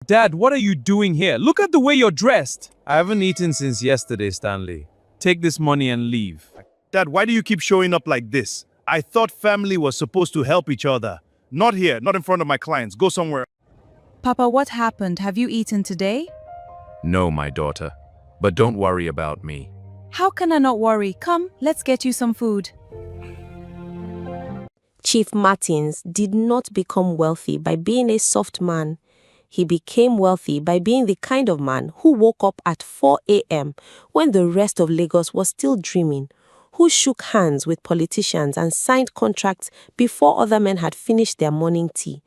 Dad, what are you doing here? Look at the way you're dressed. I haven't eaten since yesterday, Stanley. Take this money and leave. Dad, why do you keep showing up like this? I thought family was supposed to help each other. Not here, not in front of my clients. Go somewhere. Papa, what happened? Have you eaten today? No, my daughter. But don't worry about me. How can I not worry? Come, let's get you some food. Chief Martins did not become wealthy by being a soft man. He became wealthy by being the kind of man who woke up at 4 a.m. when the rest of Lagos was still dreaming, who shook hands with politicians and signed contracts before other men had finished their morning tea,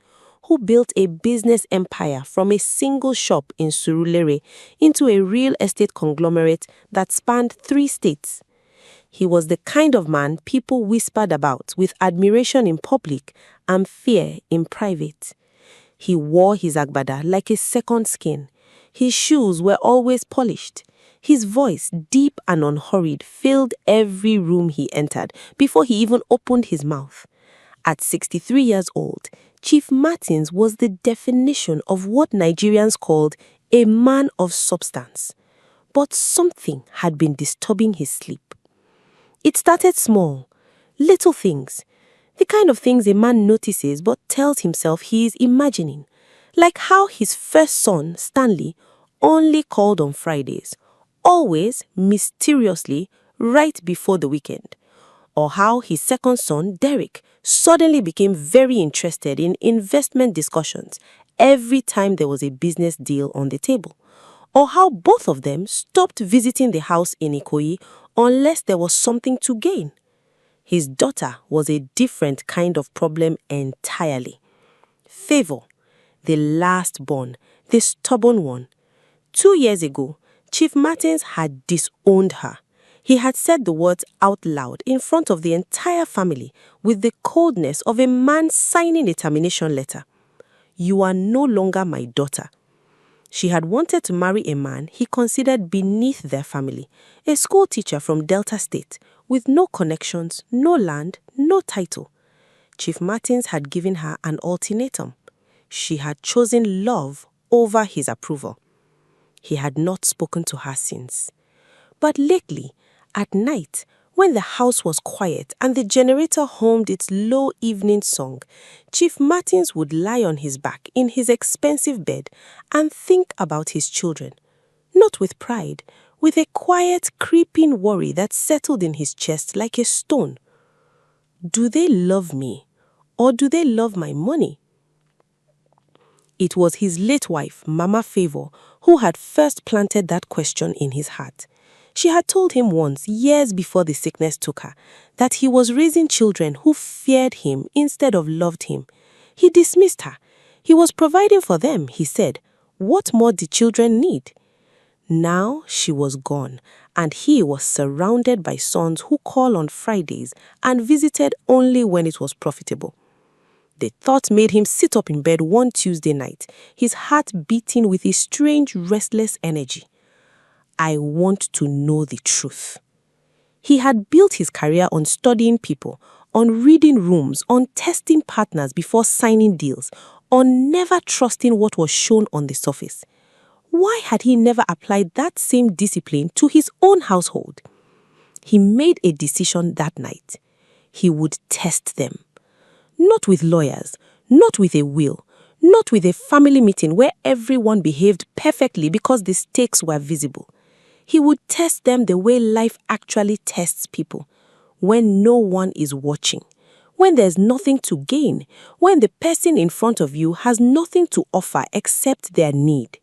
who built a business empire from a single shop in Surulere into a real estate conglomerate that spanned 3 states. He was the kind of man people whispered about with admiration in public and fear in private. He wore his agbada like a second skin. His shoes were always polished. His voice, deep and unhurried, filled every room he entered before he even opened his mouth. At 63 years old, Chief Martins was the definition of what Nigerians called a man of substance. But something had been disturbing his sleep. It started small, little things, the kind of things a man notices but tells himself he is imagining, like how his first son, Stanley, only called on Fridays, always mysteriously right before the weekend, or how his second son, Derek, suddenly became very interested in investment discussions every time there was a business deal on the table, or how both of them stopped visiting the house in Ikoyi unless there was something to gain. His daughter was a different kind of problem entirely. Favor, the last born, the stubborn one. 2 years ago, Chief Martins had disowned her. He had said the words out loud in front of the entire family with the coldness of a man signing a termination letter. You are no longer my daughter. She had wanted to marry a man he considered beneath their family, a school teacher from Delta State, with no connections, no land, no title. Chief Martins had given her an ultimatum. She had chosen love over his approval. He had not spoken to her since. But lately, at night, when the house was quiet and the generator hummed its low evening song, Chief Martins would lie on his back in his expensive bed and think about his children, not with pride, with a quiet, creeping worry that settled in his chest like a stone. Do they love me, or do they love my money? It was his late wife, Mama Favor, who had first planted that question in his heart. She had told him once, years before the sickness took her, that he was raising children who feared him instead of loved him. He dismissed her. He was providing for them, he said. What more did children need? Now she was gone, and he was surrounded by sons who called on Fridays and visited only when it was profitable. The thought made him sit up in bed one Tuesday night, his heart beating with a strange, restless energy. I want to know the truth. He had built his career on studying people, on reading rooms, on testing partners before signing deals, on never trusting what was shown on the surface. Why had he never applied that same discipline to his own household? He made a decision that night. He would test them. Not with lawyers, not with a will, not with a family meeting where everyone behaved perfectly because the stakes were visible. He would test them the way life actually tests people, when no one is watching, when there's nothing to gain, when the person in front of you has nothing to offer except their need.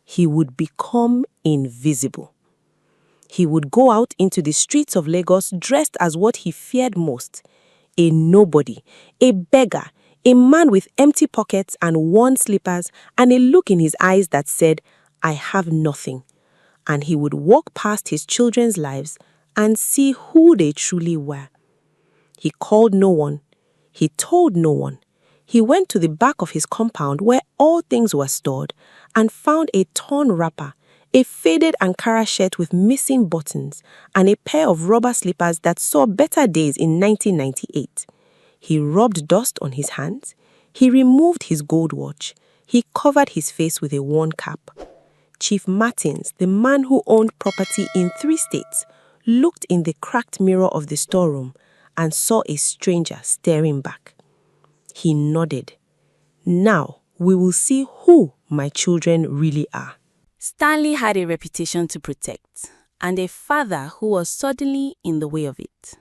He would become invisible. He would go out into the streets of Lagos dressed as what he feared most, a nobody, a beggar, a man with empty pockets and worn slippers and a look in his eyes that said, I have nothing. And he would walk past his children's lives and see who they truly were. He called no one. He told no one. He went to the back of his compound where all things were stored and found a torn wrapper, a faded Ankara shirt with missing buttons, and a pair of rubber slippers that saw better days in 1998. He rubbed dust on his hands. He removed his gold watch. He covered his face with a worn cap. Chief Martins, the man who owned property in 3 states, looked in the cracked mirror of the storeroom and saw a stranger staring back. He nodded. Now we will see who my children really are. Stanley had a reputation to protect, and a father who was suddenly in the way of it.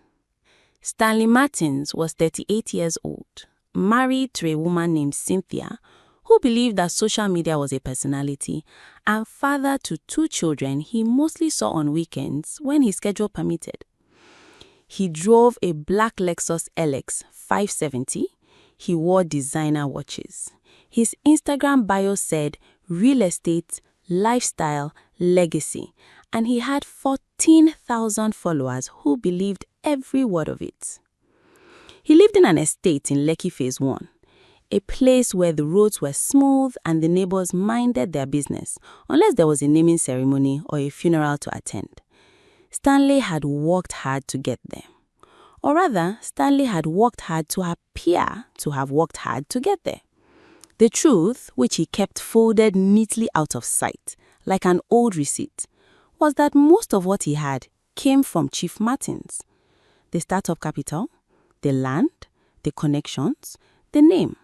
Stanley Martins was 38 years old, married to a woman named Cynthia, who believed that social media was a personality, and father to 2 children he mostly saw on weekends when his schedule permitted. He drove a black Lexus LX 570. He wore designer watches. His Instagram bio said real estate, lifestyle, legacy, and he had 14,000 followers who believed every word of it. He lived in an estate in Lekki Phase 1, a place where the roads were smooth and the neighbors minded their business, unless there was a naming ceremony or a funeral to attend. Stanley had worked hard to get there. Or rather, Stanley had worked hard to appear to have worked hard to get there. The truth, which he kept folded neatly out of sight, like an old receipt, was that most of what he had came from Chief Martins. The startup capital, the land, the connections, the name.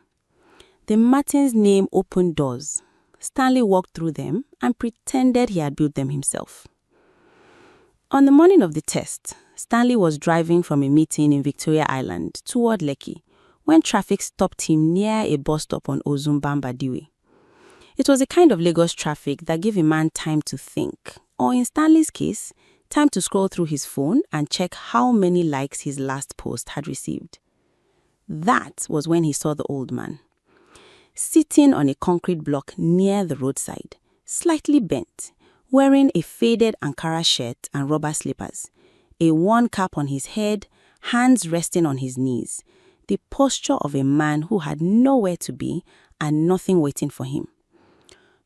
The Martins name opened doors. Stanley walked through them and pretended he had built them himself. On the morning of the test, Stanley was driving from a meeting in Victoria Island toward Lekki when traffic stopped him near a bus stop on Ozumbamba-Diwe. It was a kind of Lagos traffic that gave a man time to think, or in Stanley's case, time to scroll through his phone and check how many likes his last post had received. That was when he saw the old man, sitting on a concrete block near the roadside, slightly bent, wearing a faded Ankara shirt and rubber slippers, a worn cap on his head, hands resting on his knees, the posture of a man who had nowhere to be and nothing waiting for him.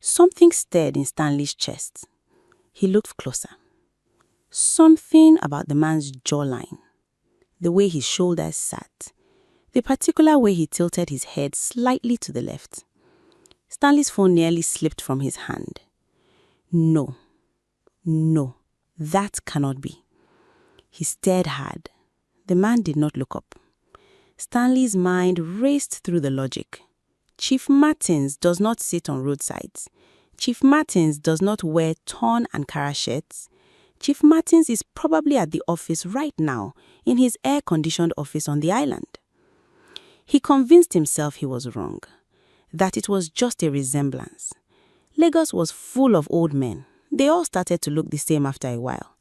Something stirred in Stanley's chest. He looked closer. Something about the man's jawline, the way his shoulders sat, the particular way he tilted his head slightly to the left. Stanley's phone nearly slipped from his hand. No, that cannot be. He stared hard. The man did not look up. Stanley's mind raced through the logic. Chief Martins does not sit on roadsides. Chief Martins does not wear torn Ankara shirts. Chief Martins is probably at the office right now, in his air-conditioned office on the island. He convinced himself he was wrong, that it was just a resemblance. Lagos was full of old men. They all started to look the same after a while.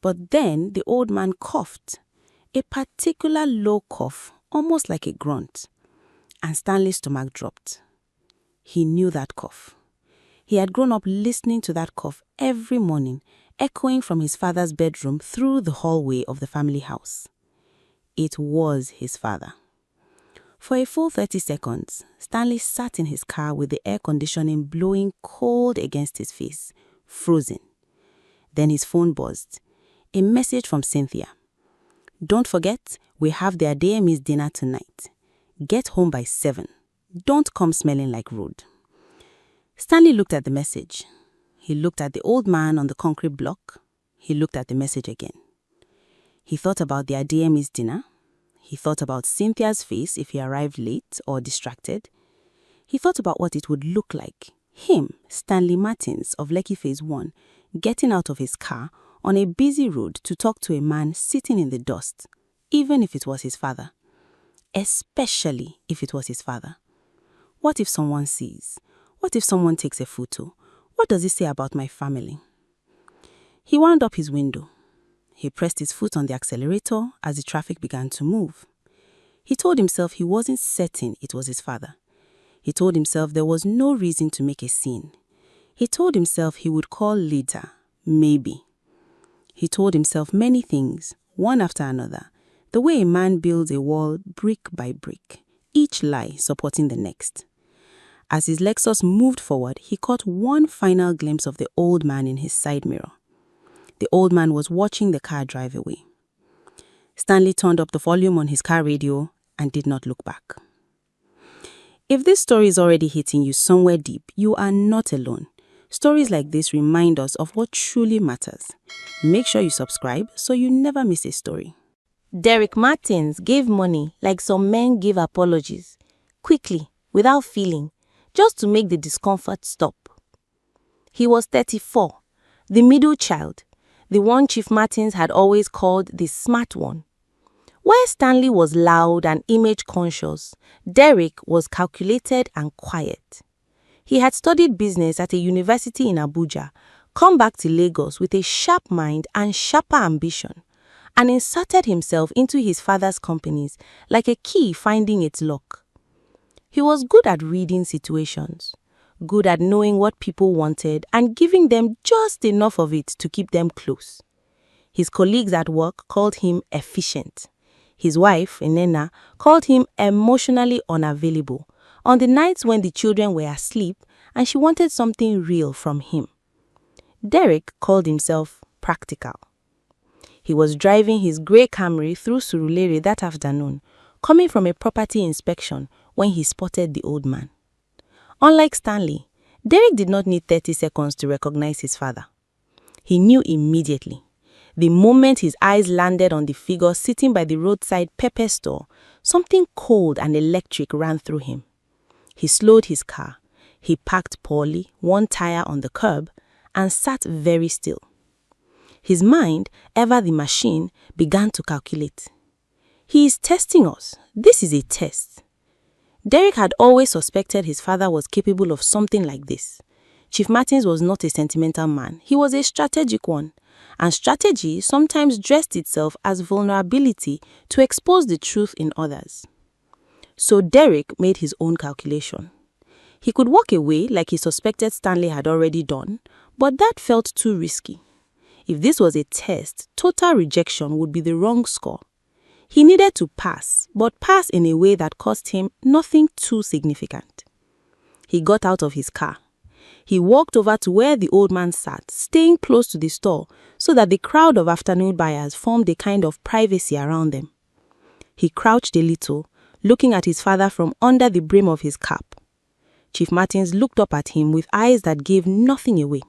But then the old man coughed, a particular low cough, almost like a grunt, and Stanley's stomach dropped. He knew that cough. He had grown up listening to that cough every morning, echoing from his father's bedroom through the hallway of the family house. It was his father. For a full 30 seconds, Stanley sat in his car with the air conditioning blowing cold against his face, frozen. Then his phone buzzed. A message from Cynthia. Don't forget, we have the Adeye's dinner tonight. Get home by 7. Don't come smelling like road. Stanley looked at the message. He looked at the old man on the concrete block. He looked at the message again. He thought about the Adeye's dinner. He thought about Cynthia's face if he arrived late or distracted. He thought about what it would look like, him, Stanley Martins of Lekki Phase 1, getting out of his car on a busy road to talk to a man sitting in the dust, even if it was his father. Especially if it was his father. What if someone sees? What if someone takes a photo? What does it say about my family? He wound up his window. He pressed his foot on the accelerator as the traffic began to move. He told himself he wasn't certain it was his father. He told himself there was no reason to make a scene. He told himself he would call later, maybe. He told himself many things, one after another, the way a man builds a wall brick by brick, each lie supporting the next. As his Lexus moved forward, he caught one final glimpse of the old man in his side mirror. The old man was watching the car drive away. Stanley turned up the volume on his car radio and did not look back. If this story is already hitting you somewhere deep, you are not alone. Stories like this remind us of what truly matters. Make sure you subscribe so you never miss a story. Derek Martins gave money like some men give apologies, quickly, without feeling, just to make the discomfort stop. He was 34, the middle child, the one Chief Martins had always called the smart one. Where Stanley was loud and image-conscious, Derek was calculated and quiet. He had studied business at a university in Abuja, come back to Lagos with a sharp mind and sharper ambition, and inserted himself into his father's companies like a key finding its lock. He was good at reading situations, good at knowing what people wanted and giving them just enough of it to keep them close. His colleagues at work called him efficient. His wife, Enena, called him emotionally unavailable on the nights when the children were asleep and she wanted something real from him. Derek called himself practical. He was driving his grey Camry through Surulere that afternoon, coming from a property inspection when he spotted the old man. Unlike Stanley, Derek did not need 30 seconds to recognize his father. He knew immediately. The moment his eyes landed on the figure sitting by the roadside pepper store, something cold and electric ran through him. He slowed his car. He parked poorly, one tire on the curb, and sat very still. His mind, ever the machine, began to calculate. He is testing us. This is a test. Derek had always suspected his father was capable of something like this. Chief Martins was not a sentimental man. He was a strategic one. And strategy sometimes dressed itself as vulnerability to expose the truth in others. So Derek made his own calculation. He could walk away like he suspected Stanley had already done, but that felt too risky. If this was a test, total rejection would be the wrong score. He needed to pass, but pass in a way that cost him nothing too significant. He got out of his car. He walked over to where the old man sat, staying close to the store so that the crowd of afternoon buyers formed a kind of privacy around them. He crouched a little, looking at his father from under the brim of his cap. Chief Martins looked up at him with eyes that gave nothing away.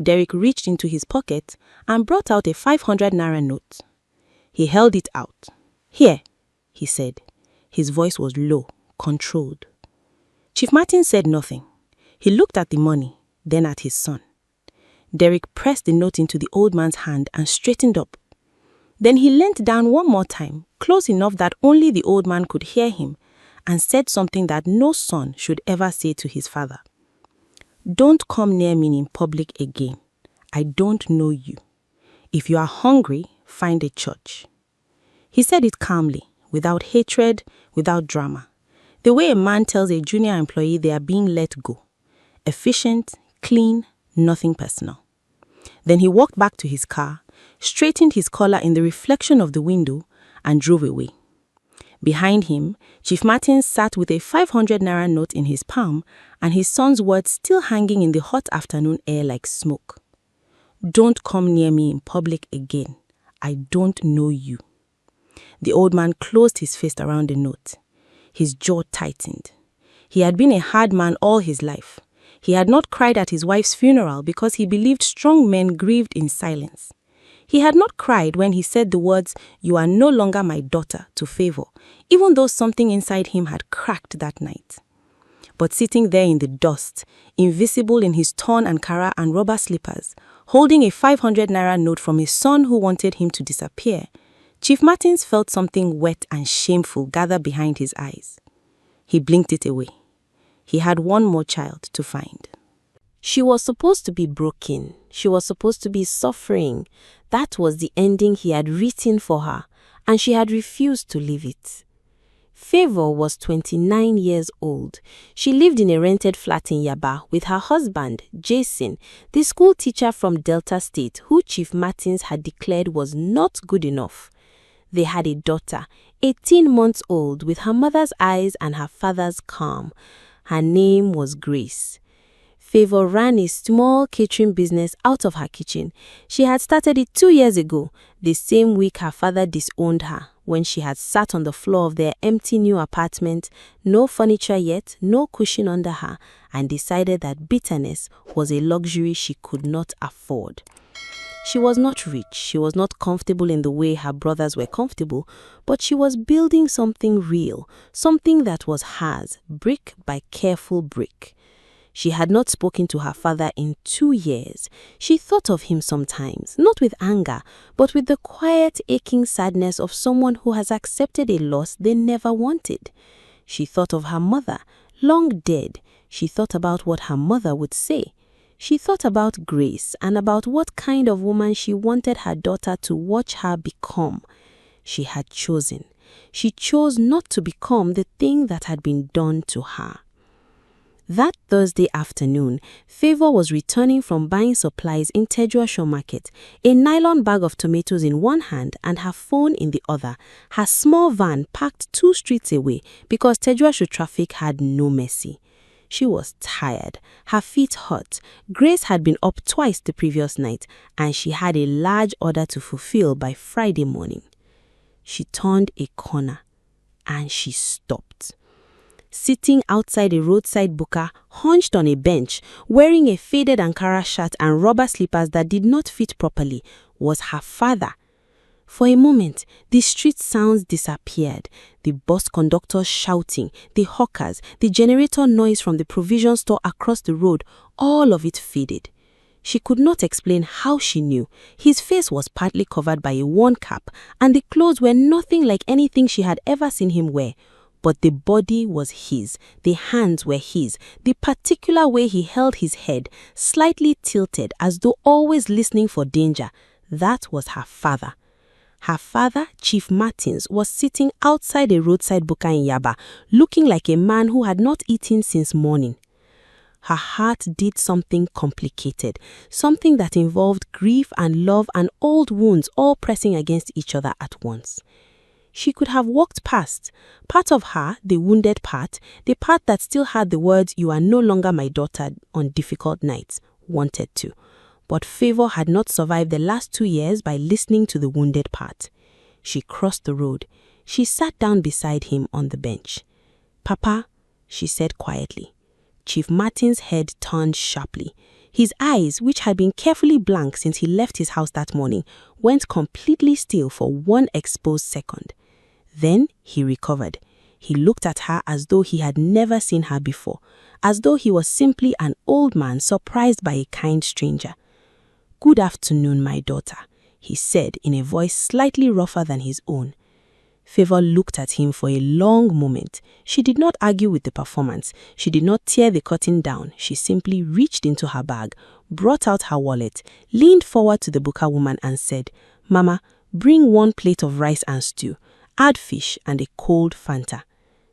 Derek reached into his pocket and brought out a 500 naira note. He held it out. "Here," he said. His voice was low, controlled. Chief Martins said nothing. He looked at the money, then at his son. Derek pressed the note into the old man's hand and straightened up. Then he leant down one more time, close enough that only the old man could hear him, and said something that no son should ever say to his father. "Don't come near me in public again. I don't know you. If you are hungry, find a church." He said it calmly, without hatred, without drama. The way a man tells a junior employee they are being let go. Efficient, clean, nothing personal. Then he walked back to his car, straightened his collar in the reflection of the window, and drove away. Behind him, Chief Martins sat with a 500 naira note in his palm and his son's words still hanging in the hot afternoon air like smoke. "Don't come near me in public again. I don't know you." The old man closed his fist around the note. His jaw tightened. He had been a hard man all his life. He had not cried at his wife's funeral because he believed strong men grieved in silence. He had not cried when he said the words, "You are no longer my daughter," to Favor, even though something inside him had cracked that night. But sitting there in the dust, invisible in his torn Ankara and rubber slippers, holding a 500 naira note from his son who wanted him to disappear, Chief Martins felt something wet and shameful gather behind his eyes. He blinked it away. He had one more child to find. She was supposed to be broken. She was supposed to be suffering. That was the ending he had written for her, and she had refused to leave it. Favor was 29 years old. She lived in a rented flat in Yaba with her husband, Jason, the school teacher from Delta State, who Chief Martins had declared was not good enough. They had a daughter, 18 months old, with her mother's eyes and her father's calm. Her name was Grace. Favor ran a small catering business out of her kitchen. She had started it 2 years ago, the same week her father disowned her, when she had sat on the floor of their empty new apartment, no furniture yet, no cushion under her, and decided that bitterness was a luxury she could not afford. She was not rich, she was not comfortable in the way her brothers were comfortable, but she was building something real, something that was hers, brick by careful brick. She had not spoken to her father in 2 years. She thought of him sometimes, not with anger, but with the quiet, aching sadness of someone who has accepted a loss they never wanted. She thought of her mother, long dead. She thought about what her mother would say. She thought about Grace and about what kind of woman she wanted her daughter to watch her become. She had chosen. She chose not to become the thing that had been done to her. That Thursday afternoon, Favor was returning from buying supplies in Tejuosho Market, a nylon bag of tomatoes in one hand and her phone in the other, her small van parked 2 streets away because Tejuosho traffic had no mercy. She was tired, her feet hurt. Grace had been up twice the previous night, and she had a large order to fulfill by Friday morning. She turned a corner, and she stopped. Sitting outside a roadside buka, hunched on a bench, wearing a faded Ankara shirt and rubber slippers that did not fit properly, was her father. For a moment, the street sounds disappeared. The bus conductors shouting, the hawkers, the generator noise from the provision store across the road, all of it faded. She could not explain how she knew. His face was partly covered by a worn cap, and the clothes were nothing like anything she had ever seen him wear. But the body was his, the hands were his, the particular way he held his head, slightly tilted as though always listening for danger. That was her father. Her father, Chief Martins, was sitting outside a roadside buka in Yaba, looking like a man who had not eaten since morning. Her heart did something complicated, something that involved grief and love and old wounds all pressing against each other at once. She could have walked past. Part of her, the wounded part, the part that still had the words, "You are no longer my daughter" on difficult nights, wanted to. But Favor had not survived the last 2 years by listening to the wounded part. She crossed the road. She sat down beside him on the bench. "Papa," she said quietly. Chief Martin's head turned sharply. His eyes, which had been carefully blank since he left his house that morning, went completely still for 1 exposed second. Then he recovered. He looked at her as though he had never seen her before, as though he was simply an old man surprised by a kind stranger. "Good afternoon, my daughter," he said in a voice slightly rougher than his own. Favor looked at him for a long moment. She did not argue with the performance. She did not tear the curtain down. She simply reached into her bag, brought out her wallet, leaned forward to the buka woman and said, "Mama, bring 1 plate of rice and stew, add fish and a cold Fanta."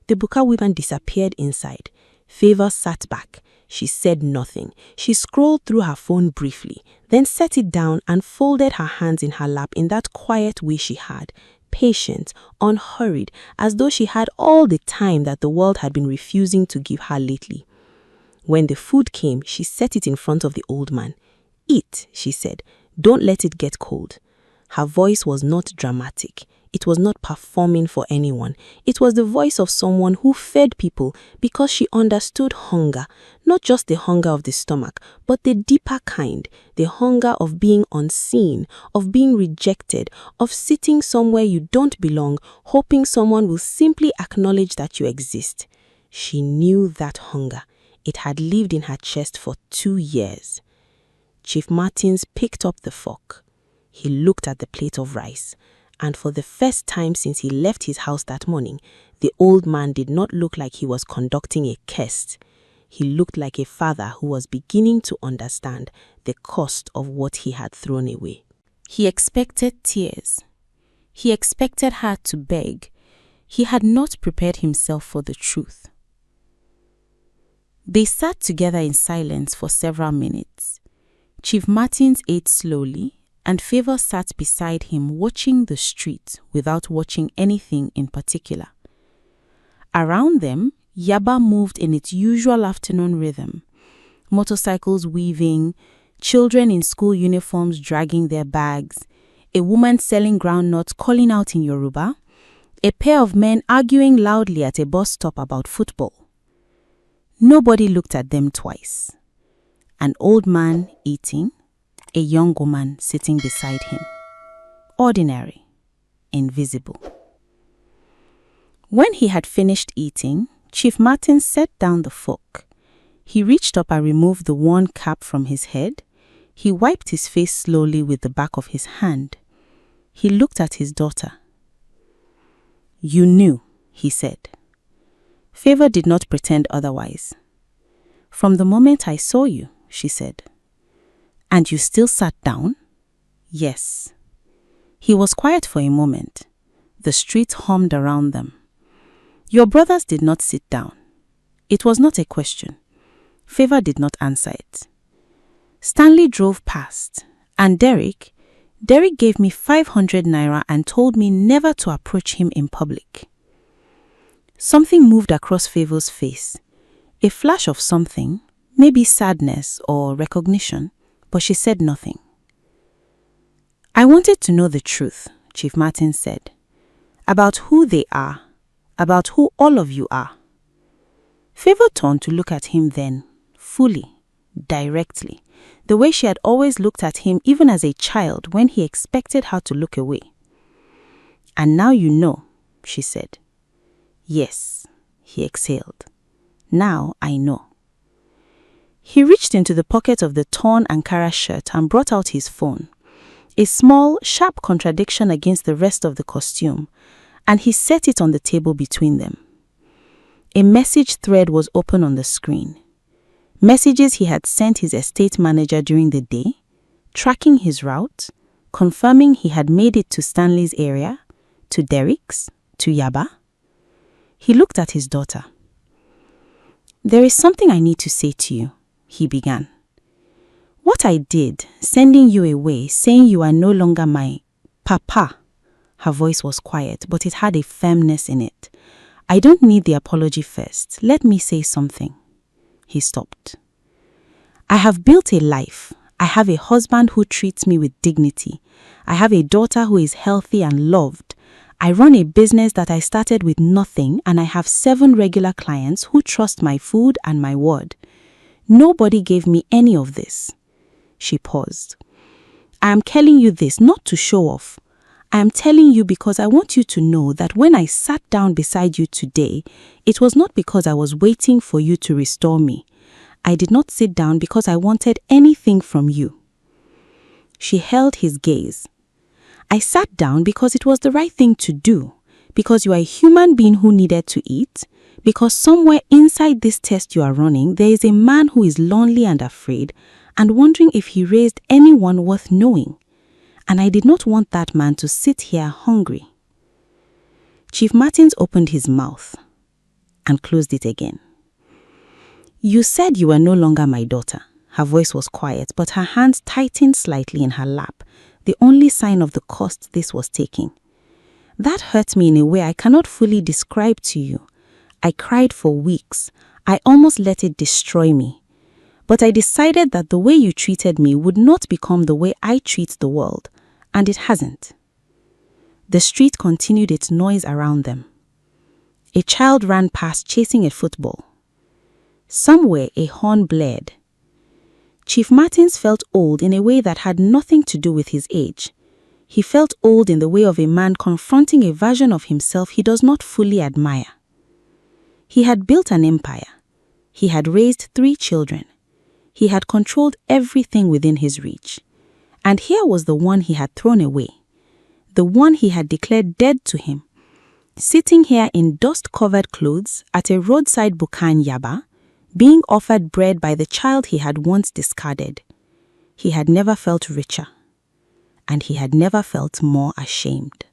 The buka woman disappeared inside. Favor sat back. She said nothing. She scrolled through her phone briefly, then set it down and folded her hands in her lap in that quiet way she had, patient, unhurried, as though she had all the time that the world had been refusing to give her lately. When the food came, she set it in front of the old man. "Eat," she said. "Don't let it get cold." Her voice was not dramatic. It was not performing for anyone. It was the voice of someone who fed people because she understood hunger, not just the hunger of the stomach, but the deeper kind, the hunger of being unseen, of being rejected, of sitting somewhere you don't belong, hoping someone will simply acknowledge that you exist. She knew that hunger. It had lived in her chest for 2 years. Chief Martins picked up the fork. He looked at the plate of rice. And for the first time since he left his house that morning, the old man did not look like he was conducting a quest. He looked like a father who was beginning to understand the cost of what he had thrown away. He expected tears. He expected her to beg. He had not prepared himself for the truth. They sat together in silence for several minutes. Chief Martins ate slowly, and Favor sat beside him watching the street without watching anything in particular. Around them, Yaba moved in its usual afternoon rhythm. Motorcycles weaving, children in school uniforms dragging their bags, a woman selling groundnuts calling out in Yoruba, A pair of men arguing loudly at a bus stop about football. Nobody looked at them twice. An old man eating, a young woman sitting beside him. Ordinary, invisible. When he had finished eating, Chief Martin set down the fork. He reached up and removed the worn cap from his head. He wiped his face slowly with the back of his hand. He looked at his daughter. "You knew," he said. Favor did not pretend otherwise. "From the moment I saw you," she said. "And you still sat down?" "Yes." He was quiet for a moment. The street hummed around them. "Your brothers did not sit down." It was not a question. Favor did not answer it. Stanley drove past, and Derek gave me 500 naira and told me never to approach him in public. Something moved across Favor's face. A flash of something, maybe sadness or recognition, but she said nothing. "I wanted to know the truth," Chief Martin said, "about who they are, about who all of you are." Favor turned to look at him then, fully, directly, the way she had always looked at him even as a child when he expected her to look away. "And now you know," she said. "Yes," he exhaled. "Now I know." He reached into the pocket of the torn Ankara shirt and brought out his phone, a small, sharp contradiction against the rest of the costume, and he set it on the table between them. A message thread was open on the screen. Messages he had sent his estate manager during the day, tracking his route, confirming he had made it to Stanley's area, to Derek's, to Yaba. He looked at his daughter. "There is something I need to say to you," he began. "What I did, sending you away, saying you are no longer my papa," her voice was quiet, but it had a firmness in it. "I don't need the apology first. Let me say something." He stopped. "I have built a life. I have a husband who treats me with dignity. I have a daughter who is healthy and loved. I run a business that I started with nothing, and I have 7 regular clients who trust my food and my word. Nobody gave me any of this." She paused. "I am telling you this not to show off. I am telling you because I want you to know that when I sat down beside you today, it was not because I was waiting for you to restore me. I did not sit down because I wanted anything from you." She held his gaze. "I sat down because it was the right thing to do, because you are a human being who needed to eat, because somewhere inside this test you are running, there is a man who is lonely and afraid and wondering if he raised anyone worth knowing. And I did not want that man to sit here hungry." Chief Martins opened his mouth and closed it again. "You said you were no longer my daughter." Her voice was quiet, but her hands tightened slightly in her lap, the only sign of the cost this was taking. "That hurt me in a way I cannot fully describe to you. I cried for weeks. I almost let it destroy me. But I decided that the way you treated me would not become the way I treat the world, and it hasn't." The street continued its noise around them. A child ran past chasing a football. Somewhere a horn blared. Chief Martins felt old in a way that had nothing to do with his age. He felt old in the way of a man confronting a version of himself he does not fully admire. He had built an empire. He had raised 3 children. He had controlled everything within his reach. And here was the one he had thrown away, the one he had declared dead to him, sitting here in dust-covered clothes at a roadside bukan Yaba, being offered bread by the child he had once discarded. He had never felt richer, and he had never felt more ashamed.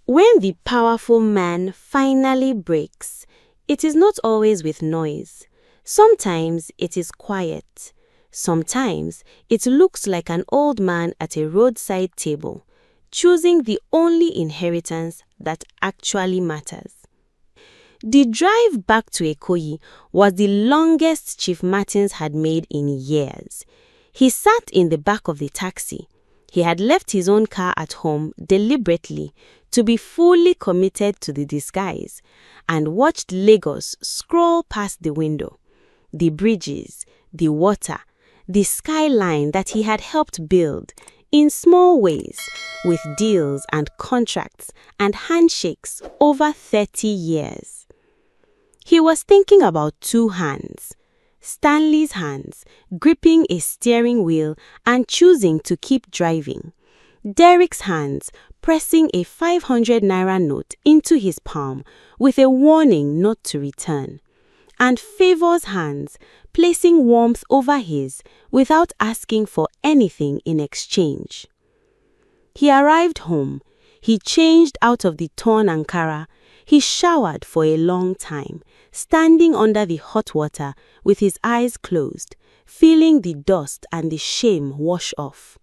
When the powerful man finally breaks, it is not always with noise. Sometimes it is quiet. Sometimes it looks like an old man at a roadside table, choosing the only inheritance that actually matters. The drive back to Ekoyi was the longest Chief Martins had made in years. He sat in the back of the taxi. He had left his own car at home deliberately to be fully committed to the disguise and watched Lagos scroll past the window. The bridges, the water, the skyline that he had helped build in small ways with deals and contracts and handshakes over 30 years. He was thinking about two hands. Stanley's hands, gripping a steering wheel and choosing to keep driving. Derek's hands, pressing a 500 naira note into his palm with a warning not to return. And Favor's hands, placing warmth over his without asking for anything in exchange. He arrived home. He changed out of the torn Ankara. He showered for a long time, standing under the hot water with his eyes closed, feeling the dust and the shame wash off.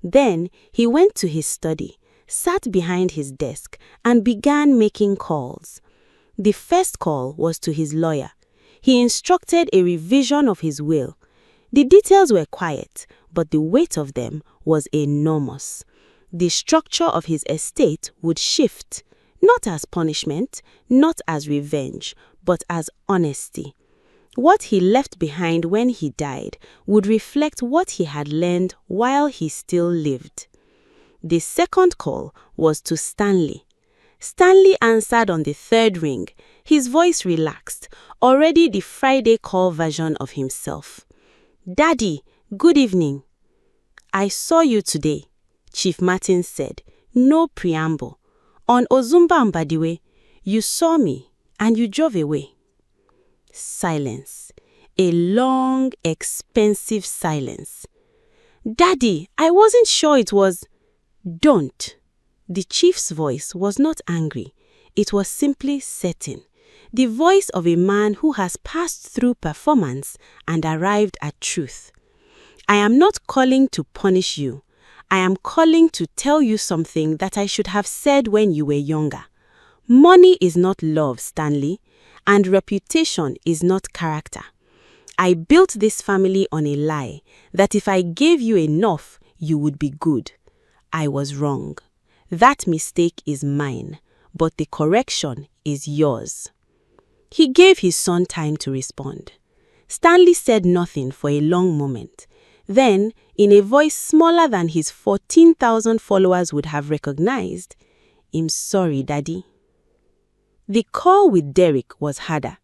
Then he went to his study, sat behind his desk, and began making calls. The first call was to his lawyer. He instructed a revision of his will. The details were quiet, but the weight of them was enormous. The structure of his estate would shift, not as punishment, not as revenge, but as honesty. What he left behind when he died would reflect what he had learned while he still lived. The second call was to Stanley. Stanley answered on the third ring, his voice relaxed, already the Friday call version of himself. "Daddy, good evening." "I saw you today," Chief Martins said, no preamble. "On Ozumba Mbadiwe, you saw me and you drove away." Silence. A long, expensive silence. "Daddy, I wasn't sure it was—" "Don't." The chief's voice was not angry. It was simply certain. The voice of a man who has passed through performance and arrived at truth. "I am not calling to punish you. I am calling to tell you something that I should have said when you were younger. Money is not love, Stanley, and reputation is not character. I built this family on a lie that if I gave you enough, you would be good. I was wrong. That mistake is mine, but the correction is yours." He gave his son time to respond. Stanley said nothing for a long moment. Then, in a voice smaller than his 14,000 followers would have recognized, "I'm sorry, Daddy." The call with Derek was harder.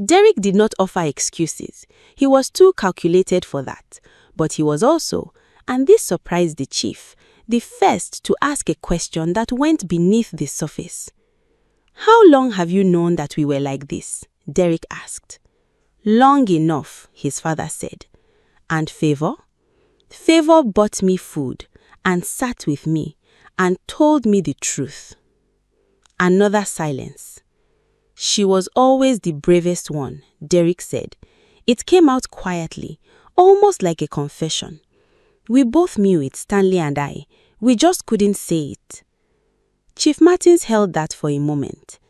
Derek did not offer excuses. He was too calculated for that. But he was also, and this surprised the chief, the first to ask a question that went beneath the surface. "How long have you known that we were like this?" Derek asked. "Long enough," his father said. "And Favor?" "Favor bought me food and sat with me and told me the truth." Another silence. "She was always the bravest one," Derek said. It came out quietly, almost like a confession. "We both knew it, Stanley and I. We just couldn't say it." Chief Martins held that for a moment.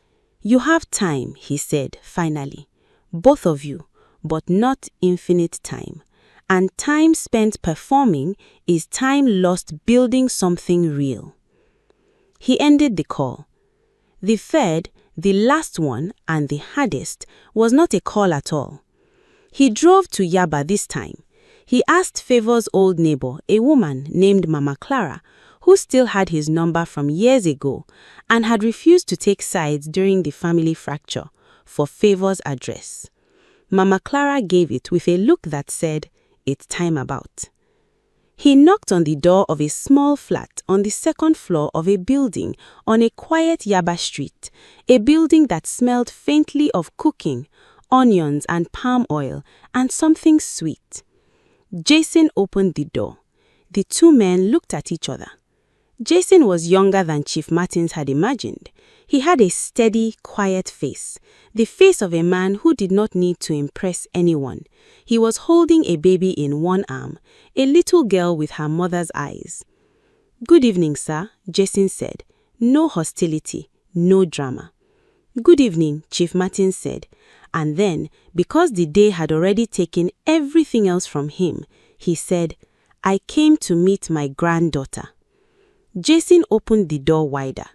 "You have time," he said, finally. "Both of you, but not infinite time. And time spent performing is time lost building something real." He ended the call. The third, the last one, and the hardest, was not a call at all. He drove to Yaba this time. He asked Favor's old neighbor, a woman named Mama Clara, who still had his number from years ago and had refused to take sides during the family fracture, for Favor's address. Mama Clara gave it with a look that said, "It's time about." He knocked on the door of a small flat on the second floor of a building on a quiet Yaba street, a building that smelled faintly of cooking, onions and palm oil, and something sweet. Jason opened the door. The two men looked at each other. Jason was younger than Chief Martins had imagined. He had a steady, quiet face, the face of a man who did not need to impress anyone. He was holding a baby in one arm, a little girl with her mother's eyes. "Good evening, sir," Jason said. No hostility, no drama. "Good evening," Chief Martins said. And then, because the day had already taken everything else from him, he said, I came to meet my granddaughter. Jason opened the door wider.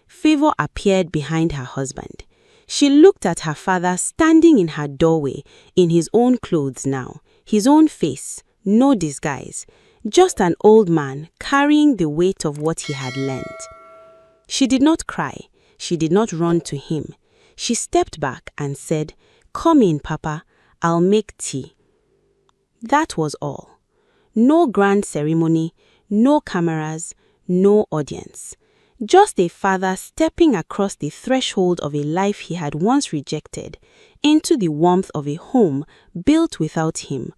Favor appeared behind her husband. She looked at her father standing in her doorway, in his own clothes now, his own face, no disguise, just an old man carrying the weight of what he had learned. She did not cry. She did not run to him. She stepped back and said, "Come in, Papa. I'll make tea." That was all. No grand ceremony, no cameras, no audience. Just a father stepping across the threshold of a life he had once rejected into the warmth of a home built without him,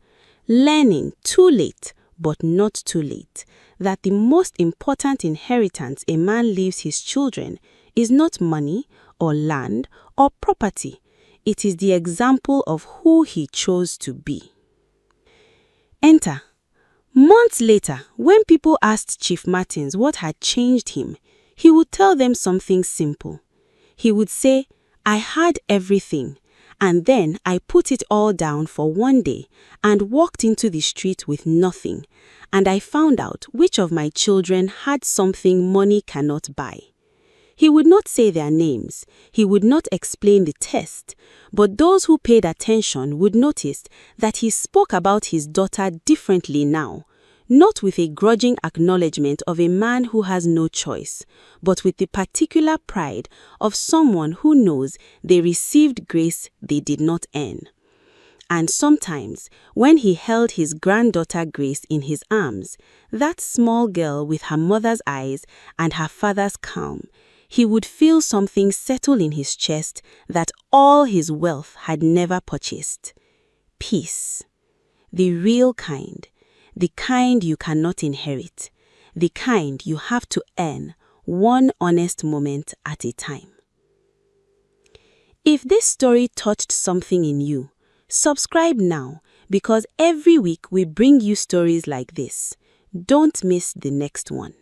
learning too late, but not too late, that the most important inheritance a man leaves his children is not money or land or property. It is the example of who he chose to be. Enter. Months later, when people asked Chief Martins what had changed him, he would tell them something simple. He would say, "I had everything, and then I put it all down for one day and walked into the street with nothing, and I found out which of my children had something money cannot buy." He would not say their names, he would not explain the test, but those who paid attention would notice that he spoke about his daughter differently now, not with a grudging acknowledgement of a man who has no choice, but with the particular pride of someone who knows they received grace they did not earn. And sometimes, when he held his granddaughter Grace in his arms, that small girl with her mother's eyes and her father's calm, he would feel something settle in his chest that all his wealth had never purchased. Peace. The real kind. The kind you cannot inherit. The kind you have to earn, one honest moment at a time. If this story touched something in you, subscribe now, because every week we bring you stories like this. Don't miss the next one.